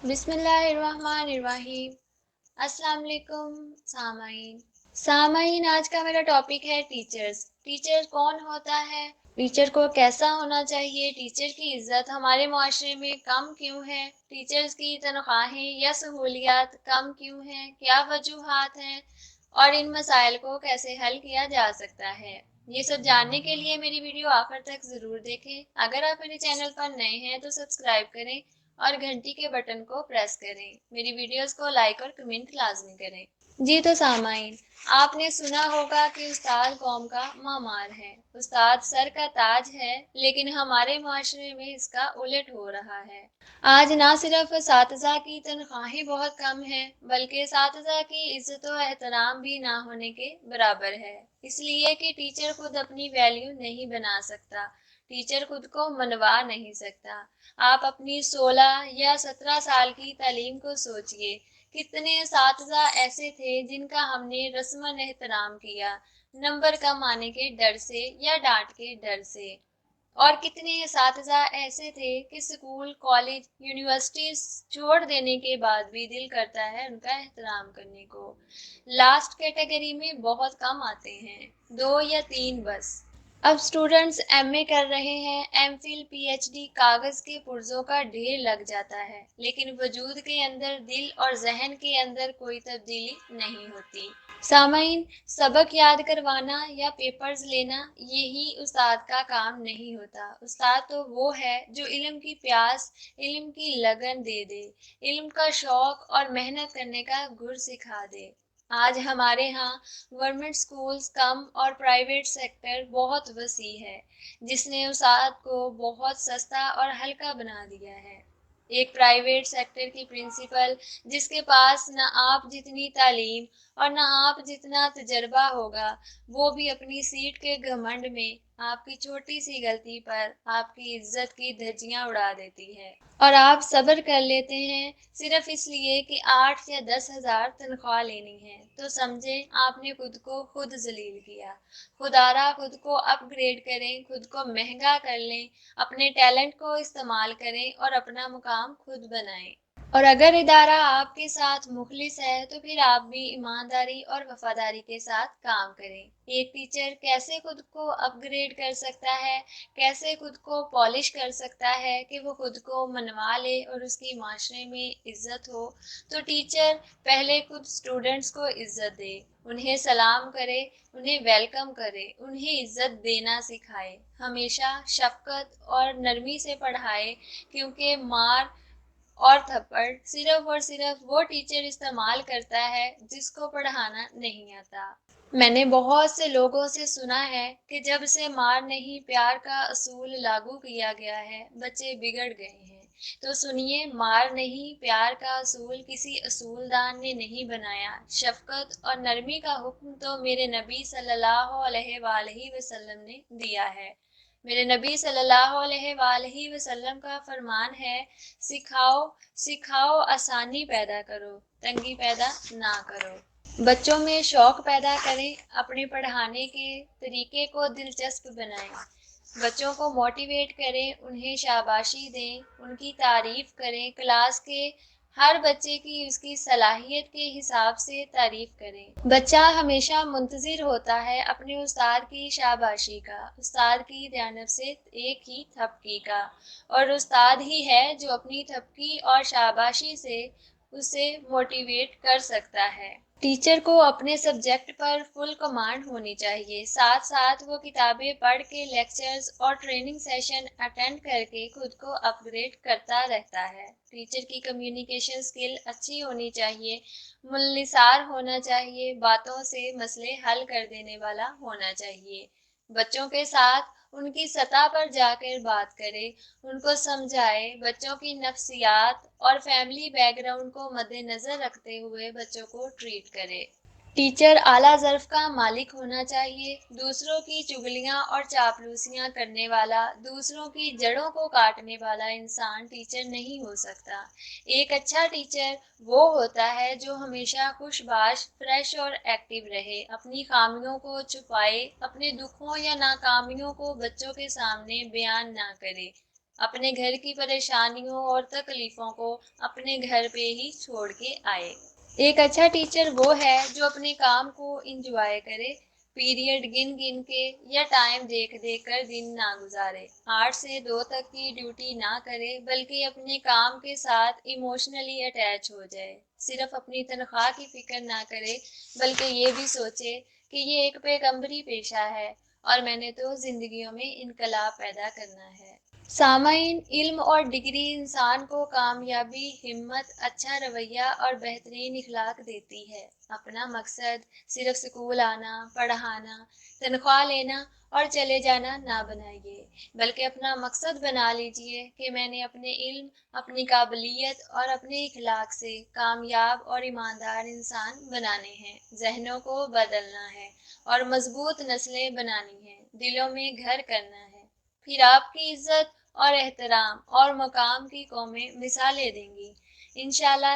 बिस्मिल्लाहिर्रहमानिर्रहीम। अस्सलाम वालेकुम सामाईन, आज का मेरा टॉपिक है टीचर्स। टीचर कौन होता है, टीचर को कैसा होना चाहिए, टीचर की इज्जत हमारे मुआशरे में कम क्यों है, टीचर्स की तनख्वाहें या सहूलियात कम क्यों हैं, क्या वजूहात हैं और इन मसाइल को कैसे हल किया जा सकता है। ये सब जानने के लिए मेरी वीडियो आखिर तक ज़रूर देखें। अगर आप मेरे चैनल पर नए हैं तो सब्सक्राइब करें और घंटी के बटन को प्रेस करें। मेरी वीडियोस को लाइक और कमेंट लाजमी करें। जी तो सामाइन, आपने सुना होगा कि उस्ताद कौम का मामार है। उस्ताद सर का ताज है, लेकिन हमारे माशरे में इसका उलट हो रहा है। आज ना सिर्फ असातिज़ा की तनख्वाहें बहुत कम हैं, बल्कि असातिज़ा की इज्जत और एहतराम भी ना होने के बराबर है। इसलिए कि टीचर खुद अपनी वैल्यू नहीं बना सकता, टीचर खुद को मनवा नहीं सकता। आप अपनी 16 या 17 साल की तालीम को सोचिए। कितने असातिज़ा ऐसे थे जिनका हमने रस्मन एहतराम किया, नंबर कम आने के डर से या डांट के डर से। और कितने असातिज़ा ऐसे थे कि स्कूल, कॉलेज, यूनिवर्सिटी छोड़ देने के बाद भी दिल करता है उनका एहतराम करने को। लास्ट कैटेगरी में बहुत कम आते हैं, 2 या 3 बस। अब स्टूडेंट्स एमए कर रहे हैं, एमफिल, पीएचडी, कागज के पुर्जों का ढेर लग जाता है, लेकिन वजूद के अंदर, दिल और जहन के अंदर कोई तब्दीली नहीं होती। सामाइन, सबक याद करवाना या पेपर्स लेना यही उस्ताद का काम नहीं होता। उस्ताद तो वो है जो इल्म की प्यास, इल्म की लगन दे दे, इल्म का शौक और मेहनत करने का गुर सिखा दे। आज हमारे यहाँ गवर्नमेंट स्कूल्स कम और प्राइवेट सेक्टर बहुत वसी है, जिसने उस्ताद को बहुत सस्ता और हल्का बना दिया है। एक प्राइवेट सेक्टर की प्रिंसिपल जिसके पास न आप जितनी तालीम और न आप जितना तजर्बा होगा, वो भी अपनी सीट के घमंड में आपकी छोटी सी गलती पर आपकी इज्जत की धज्जियां उड़ा देती है और आप सब्र कर लेते हैं सिर्फ इसलिए कि 8 या 10,000 तनख्वाह लेनी है। तो समझें आपने खुद को खुद जलील किया। खुदारा खुद को अपग्रेड करें, खुद को महंगा कर लें, अपने टैलेंट को इस्तेमाल करें और अपना मुकाम खुद बनाएं। और अगर इदारा आपके साथ मुखलिस है तो फिर आप भी ईमानदारी और वफादारी के साथ काम करें। एक टीचर कैसे खुद को अपग्रेड कर सकता है, कैसे खुद को पॉलिश कर सकता है कि वो खुद को मनवा ले और उसकी माशरे में इज्जत हो। तो टीचर पहले खुद स्टूडेंट्स को इज्जत दे, उन्हें सलाम करे, उन्हें वेलकम करे, उन्हें इज्जत देना सिखाए, हमेशा शफकत और नरमी से पढ़ाए, क्योंकि मार और थप्पड़ सिर्फ और सिर्फ वो टीचर इस्तेमाल करता है जिसको पढ़ाना नहीं आता। मैंने बहुत से लोगों से सुना है कि जब से मार नहीं प्यार का असूल लागू किया गया है, बच्चे बिगड़ गए हैं। तो सुनिए, मार नहीं प्यार का असूल किसी असूलदान ने नहीं बनाया। शफकत और नरमी का हुक्म तो मेरे नबी सल्लल्लाहु अलैहि वसल्लम ने दिया है। मेरे नबी सल्लल्लाहु अलैहि वसल्लम का फरमान है, सिखाओ सिखाओ, आसानी पैदा करो, तंगी पैदा ना करो। बच्चों में शौक पैदा करें, अपने पढ़ाने के तरीके को दिलचस्प बनाएं, बच्चों को मोटिवेट करें, उन्हें शाबाशी दें, उनकी तारीफ करें, क्लास के हर बच्चे की उसकी सलाहियत के हिसाब से तारीफ करें। बच्चा हमेशा मुंतजिर होता है अपने उस्ताद की शाबाशी का, उस्ताद की जानिब से एक ही थपकी का, और उस्ताद ही है जो अपनी थपकी और शाबाशी से उसे मोटिवेट कर सकता है। टीचर को अपने सब्जेक्ट पर फुल कमांड होनी चाहिए, साथ साथ वो किताबें पढ़ के, लेक्चर्स और ट्रेनिंग सेशन अटेंड करके खुद को अपग्रेड करता रहता है। टीचर की कम्युनिकेशन स्किल अच्छी होनी चाहिए, मुलनिसार होना चाहिए, बातों से मसले हल कर देने वाला होना चाहिए। बच्चों के साथ उनकी सतह पर जाकर बात करे, उनको समझाए, बच्चों की नफ्सियात और फैमिली बैकग्राउंड को मद्देनजर रखते हुए बच्चों को ट्रीट करे। टीचर आला ज़र्फ का मालिक होना चाहिए, दूसरों की चुगलियां और चापलूसियां करने वाला, दूसरों की जड़ों को काटने वाला इंसान टीचर नहीं हो सकता। एक अच्छा टीचर वो होता है जो हमेशा खुशबाश, फ्रेश और एक्टिव रहे, अपनी खामियों को छुपाए, अपने दुखों या नाकामियों को बच्चों के सामने बयान ना करे, اپنے گھر کی پریشانیوں اور تکلیفوں کو اپنے گھر پہ ہی چھوڑ کے آئے۔ ایک اچھا ٹیچر وہ ہے جو اپنے کام کو انجوائے کرے، پیریڈ گن گن کے یا ٹائم دیکھ دیکھ کر دن نہ گزارے، 8 سے 2 تک کی ڈیوٹی نہ کرے بلکہ اپنے کام کے ساتھ ایموشنلی اٹیچ ہو جائے، صرف اپنی تنخواہ کی فکر نہ کرے بلکہ یہ بھی سوچے کہ یہ ایک پیغمبری پیشہ ہے اور میں نے تو زندگیوں میں انقلاب پیدا کرنا ہے۔ سامعین، علم اور ڈگری انسان کو کامیابی، ہمت، اچھا رویہ اور بہترین اخلاق دیتی ہے۔ اپنا مقصد صرف اسکول آنا، پڑھانا، تنخواہ لینا اور چلے جانا نہ بنائیے، بلکہ اپنا مقصد بنا لیجئے کہ میں نے اپنے علم، اپنی قابلیت اور اپنے اخلاق سے کامیاب اور ایماندار انسان بنانے ہیں، ذہنوں کو بدلنا ہے اور مضبوط نسلیں بنانی ہیں، دلوں میں گھر کرنا ہے۔ پھر آپ کی عزت اور احترام اور مقام کی قومیں مثالیں دیں گی۔ انشاءاللہ